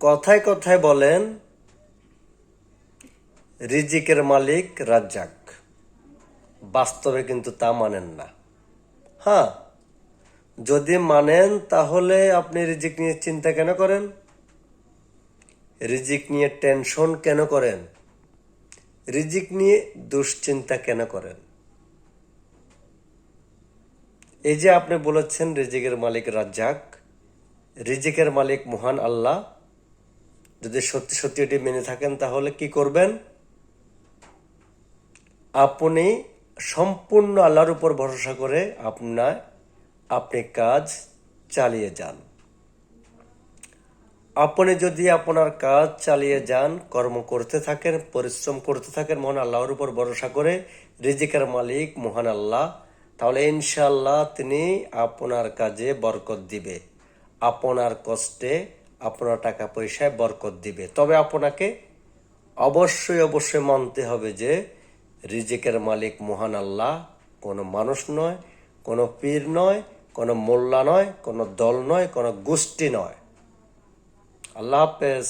কথায় কথায় বলেন রিজিকের মালিক রাজ্জাক, বাস্তবে কিন্তু তা মানেন না। হ্যাঁ, যদি মানেন তাহলে আপনি রিজিক নিয়ে চিন্তা কেন করেন? রিজিক নিয়ে টেনশন কেন করেন? রিজিক নিয়ে দুশ্চিন্তা কেন করেন? এই যে আপনি বলেছেন রিজিকের মালিক রাজ্জাক, রিজিকের মালিক মহান আল্লাহ, যদি সত্যি সত্যি এটি মেনে থাকেন তাহলে কি করবেন? আপনি সম্পূর্ণ আল্লাহর উপর ভরসা করে আপনি কাজ চালিয়ে যান। আপনি যদি আপনার কাজ চালিয়ে যান, কর্ম করতে থাকেন, পরিশ্রম করতে থাকেন মহান আল্লাহর উপর ভরসা করে, রিজিকের মালিক মহান আল্লাহ, তাহলে ইনশাআল্লাহ তিনি আপনার কাজে বরকত দিবে, আপনার কষ্টে, আপনার টাকা পয়সায় বরকত দিবে। তবে আপনাকে অবশ্যই মানতে হবে যে রিজিকের মালিক মহান আল্লাহ কোনো মানুষ নয়, কোনো পীর নয়, কোনো মোল্লা নয়, কোনো দল নয়, কোনো গোষ্ঠী নয়। আল্লাহ হাফেজ।